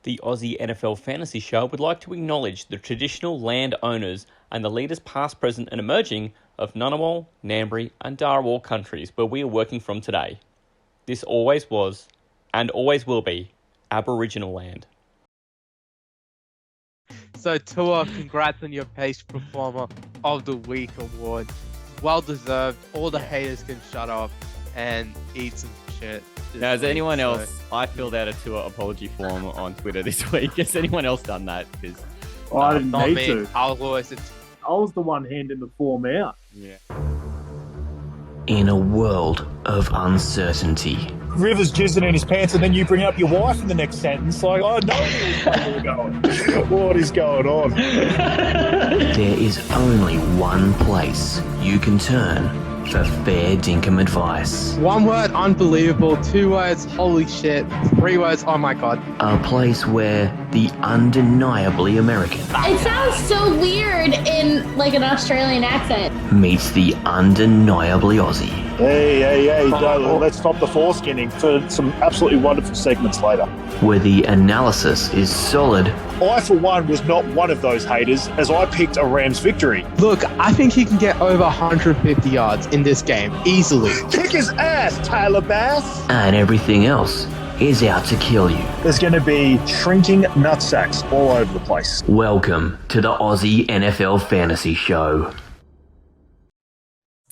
The Aussie NFL Fantasy Show would like to acknowledge the traditional land owners and the leaders past, present and emerging of Ngunnawal, Ngambri and Darawal countries where we are working from today. This always was, and always will be, Aboriginal land. So Tua, congrats on your Pastry Performer of the Week award. Well deserved. All the haters can shut up and eat some shit. Now, has anyone else? I filled out a Tua apology form on Twitter this week. Has anyone else done that? Because I didn't not need me. to. I was the one handing the form out. Yeah. In a world of uncertainty, Rivers jizzing in his pants, and then you bring up your wife in the next sentence. Like, I know where we're going. What is going on? there is only one place you can turn for fair dinkum advice. one word, unbelievable. 2 words, holy shit. 3 words, oh my god. A place where the undeniably American It sounds so weird in like an Australian accent. meets the undeniably Aussie. Hey, let's stop the foreskinning for some absolutely wonderful segments later. Where the analysis is solid I, for one, was not one of those haters, as I picked a Rams victory. Look, I think he can get over 150 yards in this game, easily. Kick his ass, Taylor Bass! and everything else is out to kill you. There's going to be shrinking nutsacks all over the place. Welcome to the Aussie NFL Fantasy Show.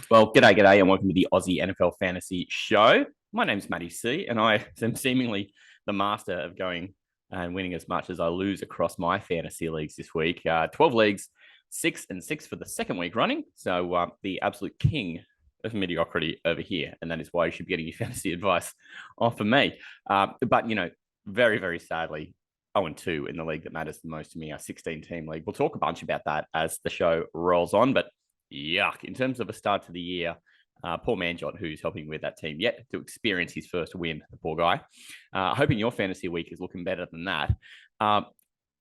Well, g'day, and welcome to the Aussie NFL Fantasy Show. My name's Matty C, and I am seemingly the master of going and winning as much as I lose across my fantasy leagues this week. 12 leagues, 6-6 for the second week running. So the absolute king of mediocrity over here, and that is why you should be getting your fantasy advice off of me. But, you know, very, very sadly, 0-2 in the league that matters the most to me, our 16-team league. We'll talk a bunch about that as the show rolls on, but yuck. In terms of a start to the year, poor Manjot, who's helping with that team, yet to experience his first win, the poor guy. Hoping your fantasy week is looking better than that.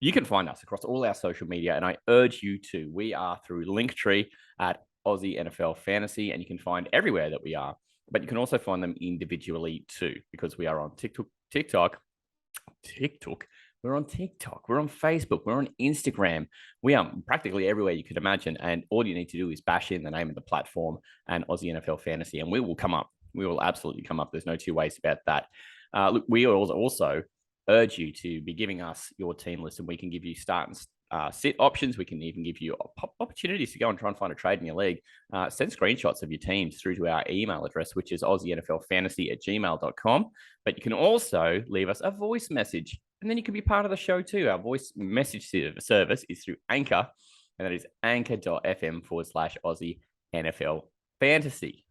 You can find us across all our social media, and I urge you to. We are through Linktree at Aussie NFL Fantasy, and you can find everywhere that we are. But you can also find them individually too, because we are on TikTok. We're on TikTok, we're on Facebook, we're on Instagram. We are practically everywhere you could imagine. And all you need to do is bash in the name of the platform and Aussie NFL Fantasy, and we will come up. We will absolutely come up. There's no two ways about that. Look, we also urge you to be giving us your team list, and we can give you start and sit options. We can even give you opportunities to go and try and find a trade in your league. Send screenshots of your teams through to our email address, which is aussienflfantasy@gmail.com. But you can also leave us a voice message, and then you can be part of the show too. Our voice message service is through Anchor, and that is anchor.fm/Aussie NFL Fantasy.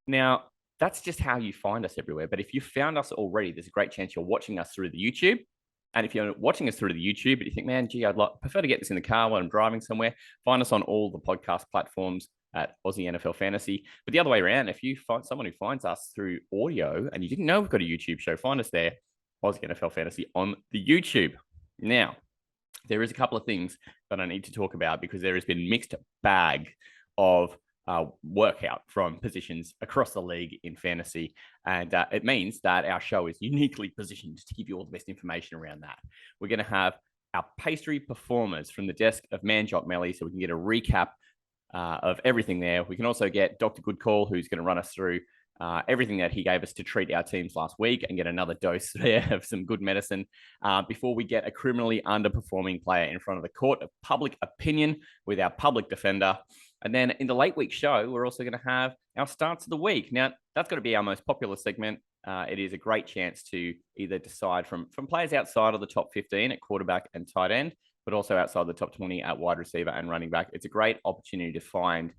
Now, that's just how you find us everywhere. But if you found us already, there's a great chance you're watching us through the YouTube. And if you're watching us through the YouTube, but you think, man, gee, prefer to get this in the car while I'm driving somewhere, find us on all the podcast platforms at Aussie NFL Fantasy. But the other way around, if you find someone who finds us through audio and you didn't know we've got a YouTube show, find us there, Aussie NFL Fantasy on the YouTube. Now, there is a couple of things that I need to talk about because there has been mixed bag of workout from positions across the league in fantasy. And it means that our show is uniquely positioned to give you all the best information around that. We're going to have our pastry performers from the desk of Manjot Melly, so we can get a recap of everything there. We can also get Dr. Goodcall, who's going to run us through everything that he gave us to treat our teams last week and get another dose there of some good medicine before we get a criminally underperforming player in front of the court of public opinion with our public defender. And then in the late week show, we're also going to have our starts of the week. Now, that's going to be our most popular segment. It is a great chance to either decide from players outside of the top 15 at quarterback and tight end, but also outside the top 20 at wide receiver and running back. It's a great opportunity to find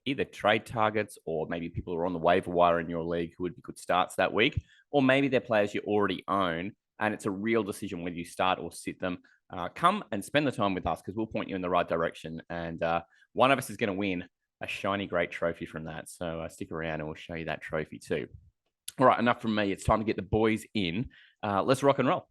either trade targets or maybe people who are on the waiver wire in your league who would be good starts that week, or maybe they're players you already own, and it's a real decision whether you start or sit them. Come and spend the time with us because we'll point you in the right direction, and one of us is going to win a shiny, great trophy from that. So stick around and we'll show you that trophy too. All right, enough from me. It's time to get the boys in. Let's rock and roll.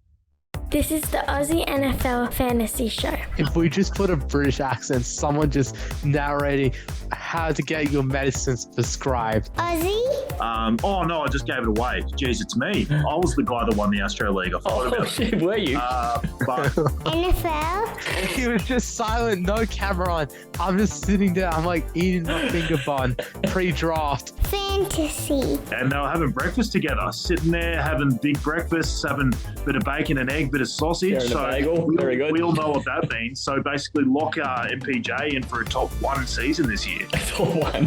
This is the Aussie NFL Fantasy Show. If we just put a British accent, someone just narrating how to get your medicines prescribed. Aussie Oh no, I just gave it away. Jeez, it's me. I was the guy that won the Astro League. I forgot about it. shit, were you? But NFL? He was just silent, no camera on. I'm just sitting there. I'm like eating my finger bun pre-draft. Fantasy. and they were having breakfast together, sitting there having big breakfasts, having a bit of bacon and egg, bit of sausage. Sharing a So bagel. Very good. we all know what that means. So basically, lock MPJ in for a top 1 season this year. Top one.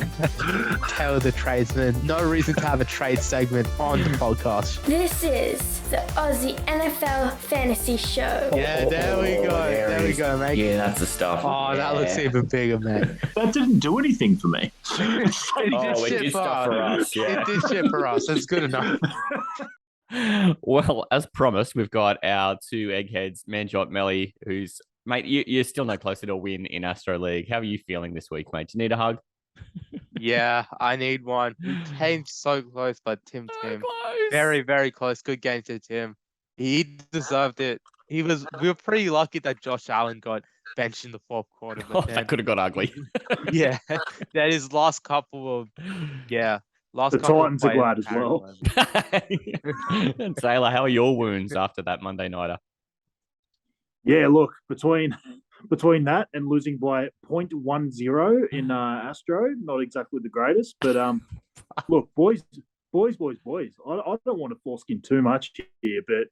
Tale of the tradesman. No reason to have a trade segment on the podcast. This is the Aussie NFL Fantasy Show. Yeah, there we go. There we go, mate. Yeah, that's the stuff. Oh, that looks even bigger, man. That didn't do anything for me. It Oh, it shit did for stuff for us. Yeah. It did shit for us. That's good enough. Well, as promised, we've got our two eggheads, Manjot, Melly, who's, mate, you're still no closer to a win in Astro League. How are you feeling this week, mate? Do you need a hug? Yeah, I need one. We came so close, but Tim. Close. Very, very close. Good game to Tim. He deserved it. We were pretty lucky that Josh Allen got benched in the fourth quarter. Oh, But that could have got ugly. yeah, that is last couple of last The couple Titans of are glad as well. And Taylor, how are your wounds after that Monday nighter? Yeah, look, between that and losing by 0.10 in Astro, not exactly the greatest, but look, boys. I don't want to foreskin too much here, but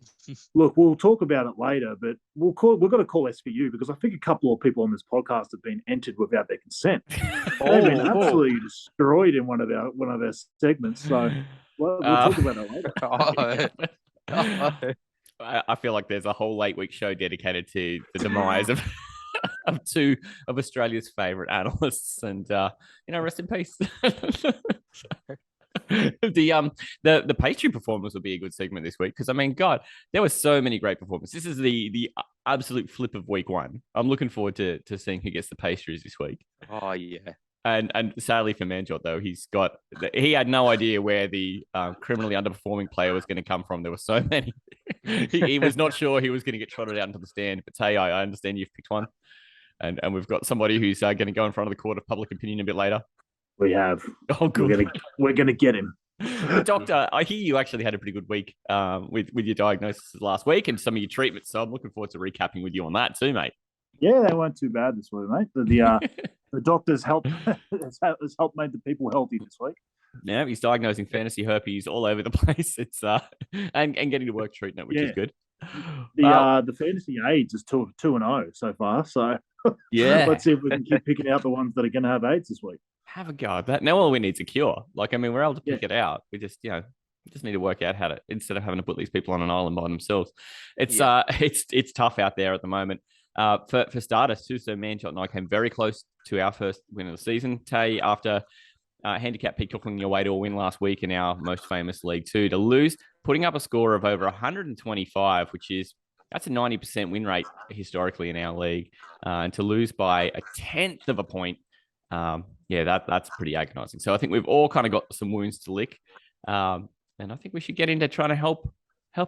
look, we'll talk about it later. But we've got to call SVU because I think a couple of people on this podcast have been entered without their consent. They've been absolutely destroyed in one of our segments. So we'll talk about that later. I feel like there's a whole 8-week show dedicated to the demise of two of Australia's favourite analysts, and rest in peace. The pastry performance would be a good segment this week because I mean, God, there were so many great performances. This is the absolute flip of week 1. I'm looking forward to seeing who gets the pastries this week. Oh yeah. And sadly for Manjot though, he had no idea where the criminally underperforming player was going to come from. There were so many. he was not sure he was going to get trotted out into the stand. But Tay, I understand you've picked one, and we've got somebody who's going to go in front of the court of public opinion a bit later. We have. Oh, good. We're gonna get him. Doctor, I hear you actually had a pretty good week with your diagnosis last week and some of your treatments. So I'm looking forward to recapping with you on that too, mate. Yeah, they weren't too bad this week, mate. The doctors helped has helped make the people healthy this week. Yeah, he's diagnosing fantasy herpes all over the place. It's and getting to work treating it, which is good. The fantasy AIDS is 2-0 so far. So yeah, let's see if we can keep picking out the ones that are going to have AIDS this week. Have a go at that. Now all we need is a cure. Like, I mean, we're able to pick it out. We just, we just need to work out how to, instead of having to put these people on an island by themselves. It's it's tough out there at the moment. For starters too, so Manjot and I came very close to our first win of the season. Tay, after handicap peacocking your way to a win last week in our most famous League 2, to lose, putting up a score of over 125, that's a 90% win rate historically in our league, and to lose by a 1/10 of a point. That's pretty agonizing. So I think we've all kind of got some wounds to lick. And I think we should get into trying to help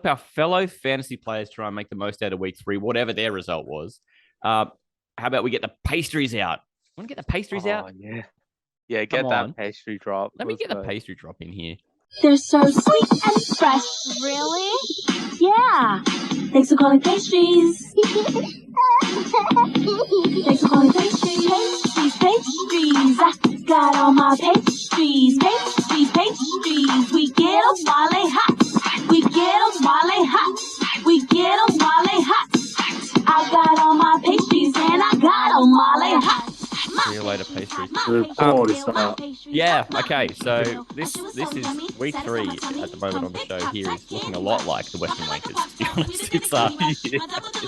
our fellow fantasy players try and make the most out of week 3, whatever their result was. How about we get the pastries out? Want to get the pastries out? Yeah. Yeah, get that pastry drop. Let me get the pastry drop in here. They're so sweet and fresh. Really? Yeah. Thanks for calling pastries. Thanks for calling pastries. Pastries. I got all my pastries. Pastries. We get 'em while they hot. We get 'em while they hot. We get 'em while they hot. I got all my pastries and I got 'em while they hot. See you later, pastries. Yeah. Okay. So this is week 3 at the moment on the show. Here is looking a lot like the Western Wankers. To be honest, it's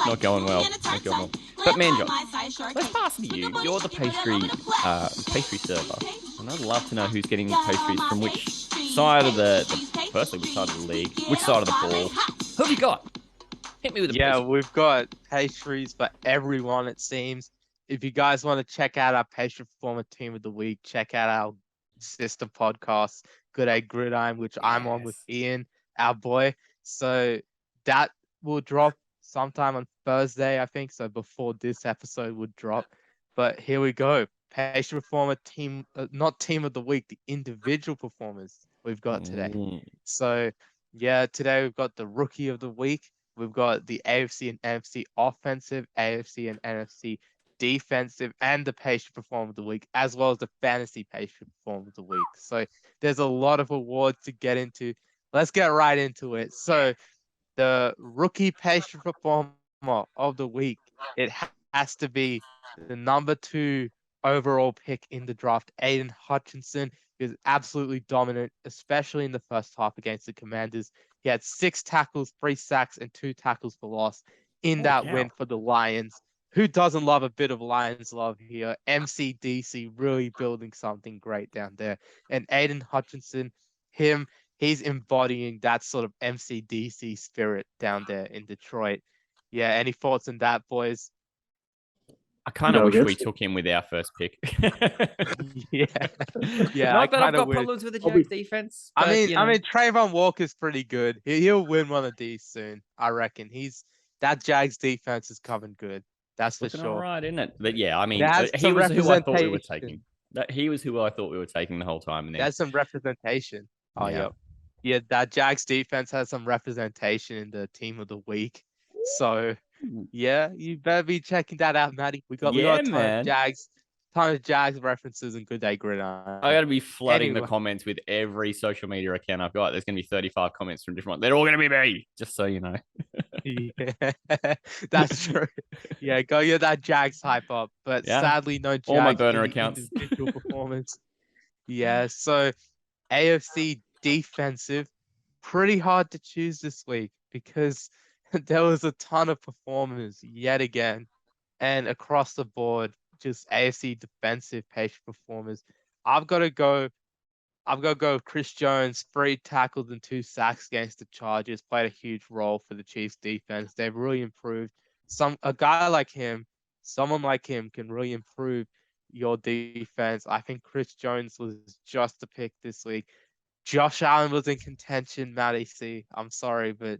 not going well. But Manjot, let's pass to you. You're the pastry server, and I'd love to know who's getting pastries from which side of firstly, which side of the league, which side of the ball. Who have you got? Hit me with a pastry. We've got pastries for everyone, it seems. If you guys want to check out our Pastry Performer Team of the Week, check out our sister podcast, Gday Gridiron, which I'm on with Ian, our boy. So that will drop sometime on Thursday, I think. So before this episode would drop. But here we go. Pastry Performer Team, not Team of the Week, the individual performers. we've got today. Mm. So, yeah, today we've got the Rookie of the Week. We've got the AFC and NFC Offensive, AFC and NFC Defensive, and the Patient Performer of the Week, as well as the Fantasy Patient Performer of the Week. So, there's a lot of awards to get into. Let's get right into it. So, the Rookie Patient Performer of the Week, it has to be the number 2 overall pick in the draft, Aiden Hutchinson. He was absolutely dominant, especially in the first half against the Commanders. He had 6 tackles, 3 sacks, and 2 tackles for loss in that win for the Lions. Who doesn't love a bit of Lions love here? MCDC really building something great down there. And Aiden Hutchinson, he's embodying that sort of MCDC spirit down there in Detroit. Yeah, any thoughts on that, boys? I kind of Go wish we against it. took him with our first pick. Yeah, yeah. Not that I've kinda got wish. problems with the I'll be- Jags defense. I but, mean, you know. Trayvon Walker's pretty good. He'll win one of these soon, I reckon. That Jags defense is coming good. That's for looking all sure. right, isn't it? But yeah, I mean, That's he some was who I thought we were representation. taking. He was who I thought we were taking the whole time. And then, That's some representation. Oh, Yeah. yep. Yeah, that Jags defense has some representation in the team of the week. So, yeah, you better be checking that out, Matty. We got Yeah, a ton man. of Jags references and Good Day Gridiron. I got to be flooding the Anyway. comments with every social media account I've got. There's going to be 35 comments from different ones. They're all going to be me, just so you know. Yeah, that's true. Yeah, go get that Jags hype up. But Yeah. sadly, no Jags All my burner in the accounts. individual performance. Yeah, so AFC defensive, pretty hard to choose this week because there was a ton of performers yet again, and across the board, just AFC defensive patient performers. I've got to go with Chris Jones, 3 tackles and 2 sacks against the Chargers. Played a huge role for the Chiefs defense. They've really improved. A guy like him, someone like him can really improve your defense. I think Chris Jones was just the pick this week. Josh Allen was in contention, Matty C. I'm sorry, but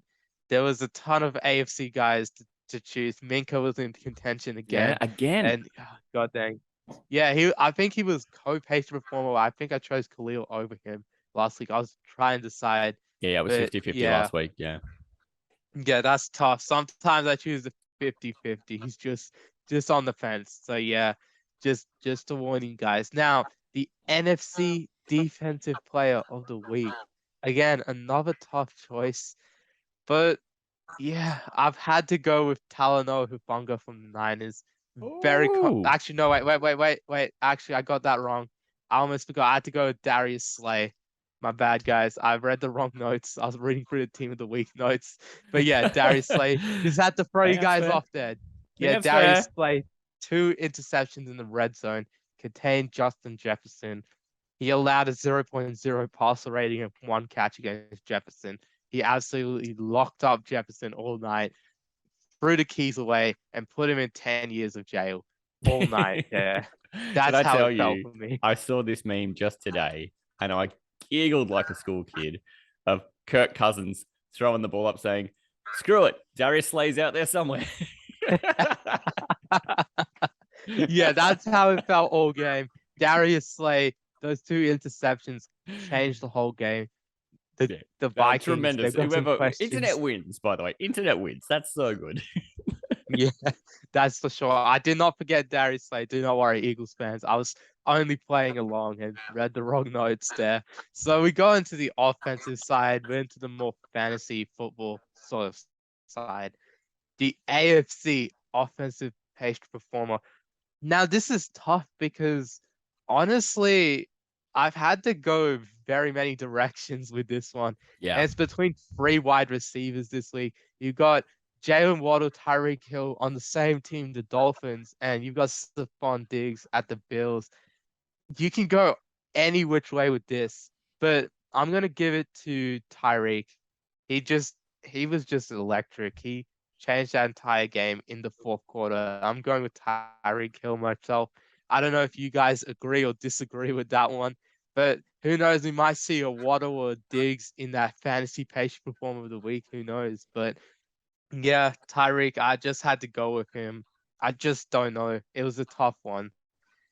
there was a ton of AFC guys to choose. Minka was in contention again. Yeah, again. And god dang. Yeah, I think he was co-patient performer. I think I chose Khalil over him last week. I was trying to decide. Yeah, it was but 50-50 yeah. last week. Yeah. Yeah, that's tough. Sometimes I choose the 50-50. He's just on the fence. So yeah, just a warning, guys. Now, the NFC Defensive Player of the Week. Again, another tough choice. But yeah, I've had to go with Talanoa Hufanga from the Niners. Ooh. Actually, no, wait. Actually, I got that wrong. I almost forgot. I had to go with Darius Slay. My bad, guys. I've read the wrong notes. I was reading through the Team of the Week notes. But yeah, Darius Slay. Just had to throw you That's guys fair. off there. Yeah, That's Darius fair. Slay, 2 interceptions in the red zone, contained Justin Jefferson. He allowed a 0.0 passer rating and 1 catch against Jefferson. He absolutely locked up Jefferson all night, threw the keys away, and put him in 10 years of jail all night. Yeah, Did that's I how tell it felt you? for me. I saw this meme just today, and I giggled like a school kid of Kirk Cousins throwing the ball up, saying, "Screw it, Darius Slay's out there somewhere." Yeah, that's how it felt all game. Darius Slay, those 2 interceptions changed the whole game. The Vikings, tremendous. they've got some Whoever questions. internet wins, by the way, internet wins. That's so good. Yeah, that's for sure. I did not forget Darius Slay. Do not worry, Eagles fans. I was only playing along and read the wrong notes there. So we go into the offensive side. We're into the more fantasy football sort of side. The AFC offensive paced performer. Now, this is tough because honestly, I've had to go very many directions with this one. Yeah. And it's between 3 wide receivers this week. You got Jalen Waddle, Tyreek Hill on the same team, the Dolphins, and you've got Stephon Diggs at the Bills. You can go any which way with this, but I'm gonna give it to Tyreek. He was just electric. He changed that entire game in the 4th quarter. I'm going with Tyreek Hill myself. I don't know if you guys agree or disagree with that one, but who knows? We might see a Waddle or a Diggs in that fantasy patient performer of the week. Who knows? But yeah, Tyreek, I just had to go with him. I just don't know. It was a tough one.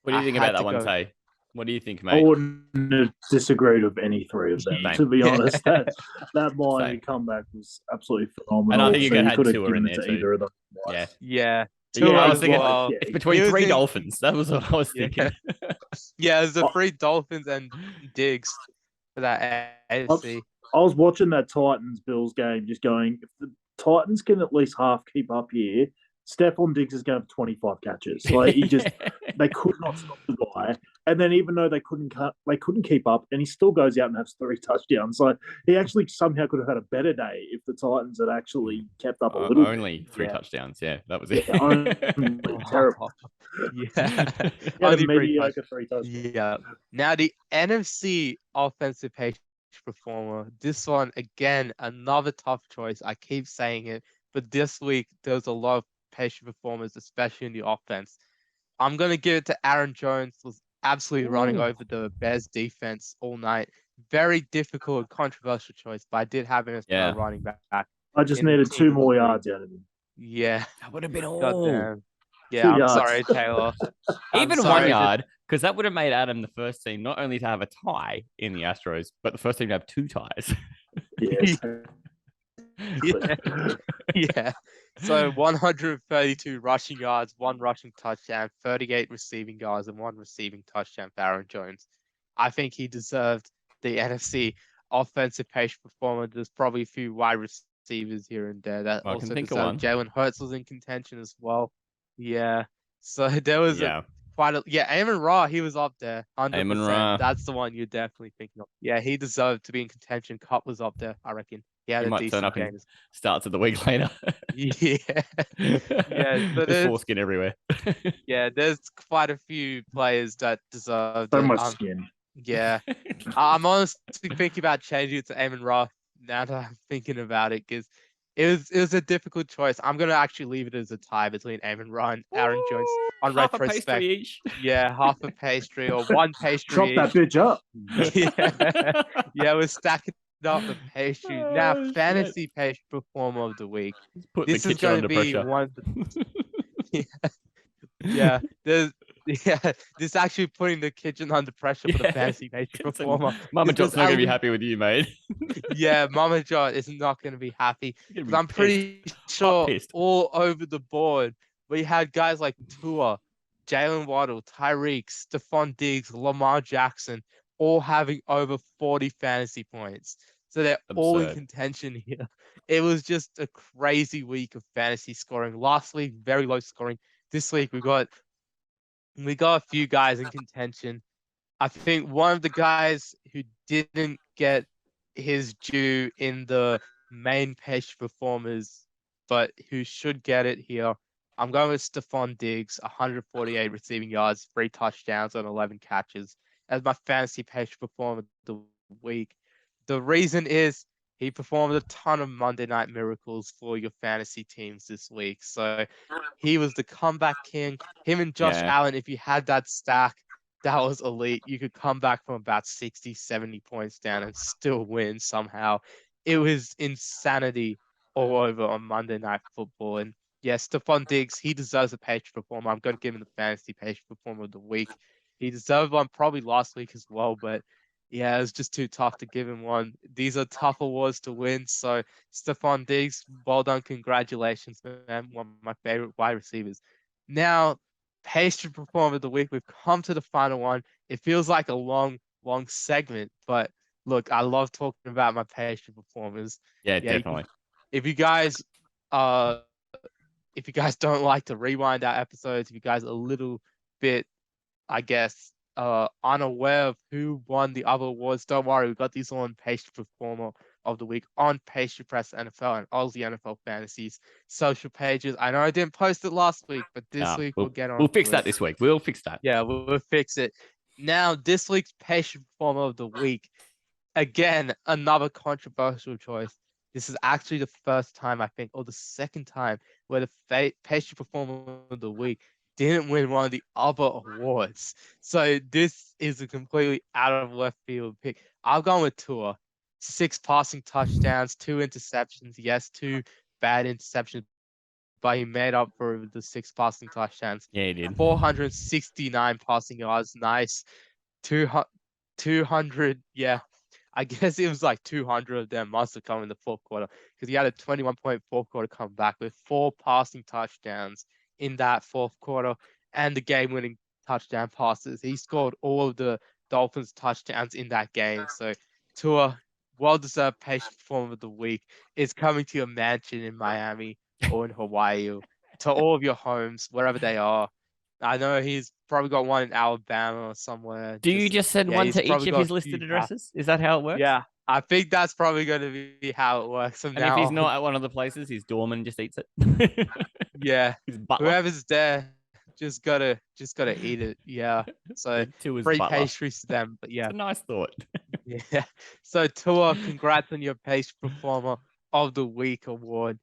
What do you I think had about that to one, go. Tay? What do you think, I mate? wouldn't have disagreed with any three of them, Same. to be Yeah. honest. That Miami Same. comeback was absolutely phenomenal. And I think you so you had could have Tua given in it there to too. either of them. Yeah. Yeah. But yeah, Tua I was as thinking well. it's He between was three in- Dolphins. That was what I was Yeah. thinking. Yeah, it was the Oh. three Dolphins and Diggs for that AFC. I was watching that Titans Bills game, just going, if the Titans can at least half keep up here, Stephon Diggs is going to have 25 catches. Like they could not stop the guy. And then even though they couldn't keep up, and he still goes out and has 3 touchdowns. So he actually somehow could have had a better day if the Titans had actually kept up a little Only bit. 3 touchdowns. Yeah, that was it. Yeah, only terrible. Yeah. He had Only a 3 mediocre 3 touchdowns. Yeah. Now the NFC offensive page performer. This one again, another tough choice. I keep saying it, but this week there's a lot of page performers, especially in the offense. I'm gonna give it to Aaron Jones. Was absolutely running over the Bears defense all night. Very difficult, controversial choice, but I did have him as my running back. I just in the needed team 2 of the more week. yards out of him. Yeah. That would have been all. Goddamn. 2 Yeah, I'm yards. sorry, Taylor. I'm Even sorry. 1 yard, because that would have made Adam the first team not only to have a tie in the Astros, but the first team to have 2 ties. Yes. Yeah. Yeah. So 132 rushing yards, 1 rushing touchdown, 38 receiving yards, and 1 receiving touchdown for Aaron Jones. I think he deserved the NFC offensive page performer. There's probably a few wide receivers here and there that I can also think of deserved. one. Jalen Hurts was in contention as well. Yeah. So there was Amon Ra, he was up there. 100%. Amon Ra. That's the one you're definitely thinking of. Yeah, he deserved to be in contention. Cup was up there, I reckon. He had He a might turn decent up game. and starts of the week later. Yeah. Yeah, so There's foreskin everywhere. Yeah, there's quite a few players that deserve So it. much skin. Yeah. I'm honestly thinking about changing it to Amon Ra now that I'm thinking about it, because it was a difficult choice. I'm gonna actually leave it as a tie between Amon Ra and Aaron Jones on half a retrospect. pastry each. Yeah, half a pastry or 1 pastry Chop that each. bitch up. Yeah. Yeah, we're stacking up the pastries. Now, Oh, shit. fantasy pastry performer of the week. Put the This is kitchen going under to be pressure. one. Yeah, this is actually putting the kitchen under pressure for the fantasy pastry performer. Mama Because Jot's not going to be Alan- happy with you, mate. Yeah, Mama Jot is not going to be happy. You're Because gonna I'm be pretty pissed. sure pissed. all over the board, we had guys like Tua, Jalen Waddle, Tyreek, Stephon Diggs, Lamar Jackson, all having over 40 fantasy points. So they're all in Absurd. contention here. It was just a crazy week of fantasy scoring. Last week, very low scoring. This week, we got a few guys in contention. I think one of the guys who didn't get his due in the main page performers, but who should get it here, I'm going with Stephon Diggs, 148 receiving yards, 3 touchdowns on 11 catches as my fantasy page performer of the week. The reason is he performed a ton of Monday Night Miracles for your fantasy teams this week. So he was the comeback king. Him and Josh Allen, if you had that stack, that was elite. You could come back from about 60, 70 points down and still win somehow. It was insanity all over on Monday Night Football. And yes, Stephon Diggs, he deserves a page performer. I'm going to give him the fantasy page performer of the week. He deserved one probably last week as well, but yeah, it was just too tough to give him one. These are tough awards to win. So Stephon Diggs, well done. Congratulations, man. One of my favorite wide receivers. Now, pastry performer of the week. We've come to the final one. It feels like a long segment, but look, I love talking about my pastry performers. Yeah, definitely. If you guys don't like to rewind our episodes, if you guys are a little bit, I guess, unaware of who won the other awards, don't worry. We've got these on Pastry Performer of the Week on Pastry Press NFL and Aussie NFL Fantasies social pages. I know I didn't post it last week, but this week we'll get on. We'll fix that this week. We'll fix that. Yeah, we'll fix it. Now, this week's Pastry Performer of the Week. Again, another controversial choice. This is actually the first time, I think, or the second time where the Pastry Performer of the Week didn't win one of the other awards. So this is a completely out of left field pick. I've gone with Tua. 6 passing touchdowns, 2 interceptions. Yes, 2 bad interceptions, but he made up for the 6 passing touchdowns. Yeah, he did. 469 passing yards. Nice. 200. Yeah, I guess it was like 200 of them must have come in the fourth quarter because he had a 21-point fourth quarter comeback with 4 passing touchdowns in that fourth quarter and the game-winning touchdown passes. He scored all of the Dolphins touchdowns in that game. So Tua, well-deserved patient performer of the week, is coming to your mansion in Miami or in Hawaii or to all of your homes, wherever they are. I know he's probably got one in Alabama or somewhere. Do you just send one he's to each probably of got his a listed few addresses? Is that how it works? Yeah, I think that's probably going to be how it works from And now if he's on. not at one of the places, his doorman just eats it. Yeah, His butler. whoever's there just gotta eat it. Yeah, so To his free butler. pastries to them. But yeah, It's a nice thought. yeah. So Tua, congrats on your pastry performer of the week award.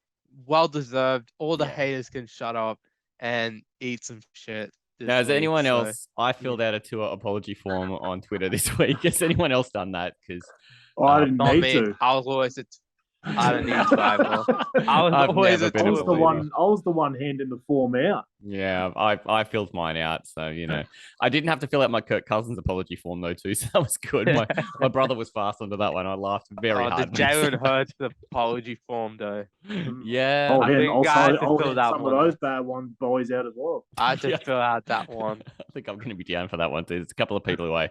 Well deserved. All the Yeah. haters can shut up and eat some shit. Now, has anyone so, else? I filled out a tour apology form on Twitter this week. Has anyone else done that? Because I didn't Not need me. to. I was always I don't need to either. I was I've always never a been I a was the Tua believer. one. I was the one handing the form out. Yeah, I filled mine out, so I didn't have to fill out my Kirk Cousins apology form though, too. So that was good. My brother was fast under that one. I laughed very the hard. when he Jalen said Hurts apology form though. that. Yeah, I'll I hand, think I had to I'll fill hand that some one of those out. bad ones boys out as well. I had to Yeah. fill out that one. I think I'm going to be down for that one too. There's a couple of people who I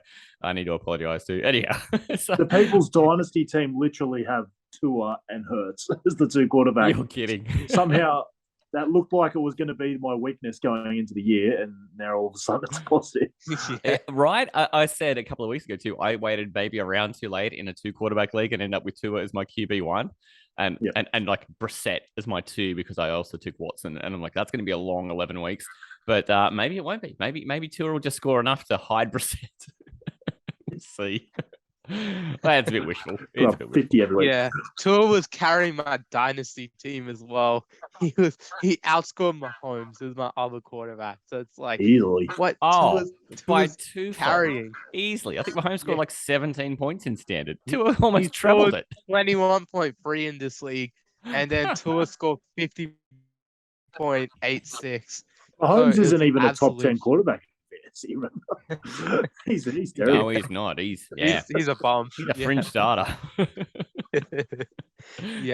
need to apologize to. Anyhow, so, The People's Dynasty team literally have Tua and Hurts as the two quarterbacks. you're kidding. Somehow that looked like it was going to be my weakness going into the year, and now all of a sudden it's positive. Yeah. Right? I said a couple of weeks ago too, I waited maybe a round too late in a 2-quarterback league and ended up with Tua as my QB1 and like Brissett as my 2 because I also took Watson. And I'm like, that's going to be a long 11 weeks. But maybe it won't be. Maybe Tua will just score enough to hide Brissett. Let's see. That's a bit wishful. It's a Well, bit 50 every week. Yeah, Tua was carrying my dynasty team as well. He outscored Mahomes as my other quarterback. So it's like Easily. what Oh, by Tua's 2 carrying. easily. I think Mahomes scored Yeah. like 17 points in standard. Tua almost He trebled scored it. 21.3 in this league, and then Tua scored 50.86. Mahomes it's isn't even a top absolute 10 quarterback. Remember? he's terrible. No, he's not. He's He's a bum. He's a fringe starter. Yeah,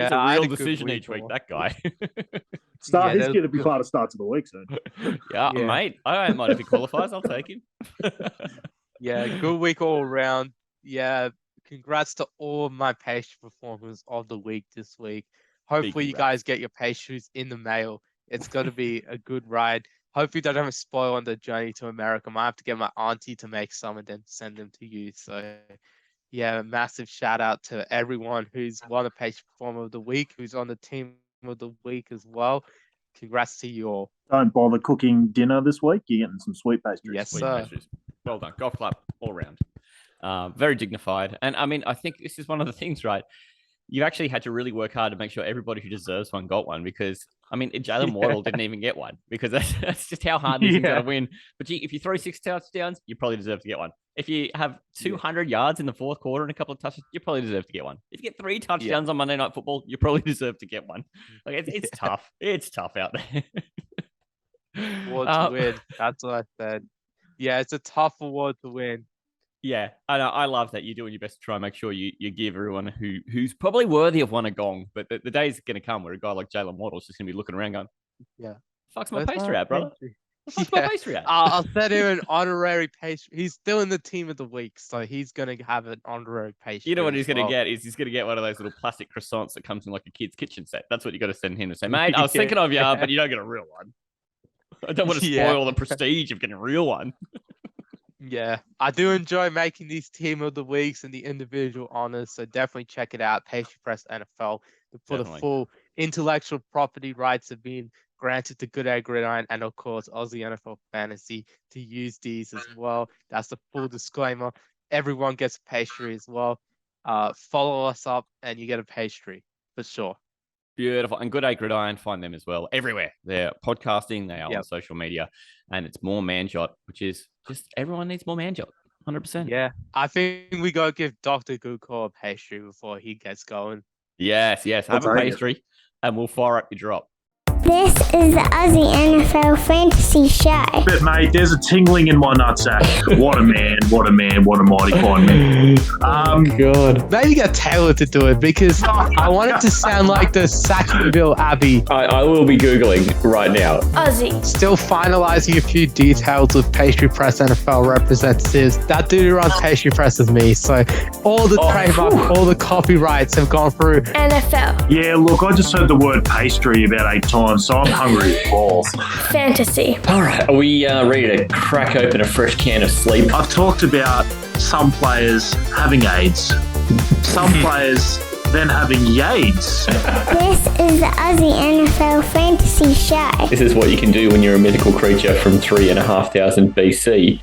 it's a I had real a good decision week each week. for- That guy. Start. Yeah, He's that going to be was- part of starts of the week soon. Yeah, Yeah. mate. I don't mind if he qualifies. I'll take him. Yeah, good week all around. Yeah, congrats to all of my pastry performers of the week this week. Hopefully you congrats. guys get your pastries in the mail. It's going to be a good ride. Hopefully they don't spoil on the journey to America. I might have to get my auntie to make some and then send them to you. So yeah, massive shout out to everyone who's won a pastry performer of the week, who's on the team of the week as well. Congrats to you all. Don't bother cooking dinner this week. You're getting some sweet pastries. Yes, Sweet sir. pastries. Well done. Golf club all round. Very dignified. And I mean, I think this is one of the things, right? You actually had to really work hard to make sure everybody who deserves one got one because, I mean, Jalen Waddle didn't even get one because that's just how hard these things are to win. But if you throw 6 touchdowns, you probably deserve to get one. If you have 200 yards in the fourth quarter and a couple of touchdowns, you probably deserve to get one. If you get 3 touchdowns on Monday Night Football, you probably deserve to get one. Like it's tough. It's tough out there. Award to win. That's what I said. Yeah, it's a tough award to win. Yeah, I love that you're doing your best to try and make sure you give everyone who's probably worthy of one a gong. But the day's going to come where a guy like Jalen Waddle's just going to be looking around going, Yeah. fuck's my Where's pastry my at, brother? pastry? Fuck's Yeah. my pastry at? I'll send him an honorary pastry. He's still in the team of the week, so he's going to have an honorary pastry. You know what he's as going to well. get is he's going to get one of those little plastic croissants that comes in like a kid's kitchen set. That's what you got to send him to say, mate, I was thinking of you, but you don't get a real one. I don't want to Yeah. spoil the prestige of getting a real one. Yeah, I do enjoy making these team of the weeks and the individual honors, so definitely check it out. Pastry Press NFL for the Definitely. full intellectual property rights have been granted to Gday Gridiron and of course Aussie NFL Fantasy to use these as well. That's the full disclaimer. Everyone gets a pastry as well. Follow us up and you get a pastry for sure. Beautiful. And Gday Gridiron, find them as well. Everywhere. They're podcasting, they are on social media. And it's more Manjot, which is just everyone needs more Manjot. 100%. Yeah, I think we gotta give Dr. Goodcore a pastry before he gets going. Yes. Have I'll a take it. pastry and we'll fire up your drop. This is the Aussie NFL Fantasy Show. But mate, there's a tingling in my nutsack. What a man, what a man, what a mighty fine man. God. Maybe get Taylor to do it because I want it to sound like the Sackville Abbey. I will be Googling right now. Aussie. Still finalizing a few details with Pastry Press NFL representatives. That dude who runs Pastry Press is me. So all the trademark, all the copyrights have gone through. NFL. Yeah, look, I just heard the word pastry about 8 times, so I'm hungry as balls. Fantasy. All right, are we ready to crack open a fresh can of sleep? I've talked about some players having AIDS, some players then having Yades. This is the Aussie NFL Fantasy Show. This is what you can do when you're a mythical creature from 3,500 BC.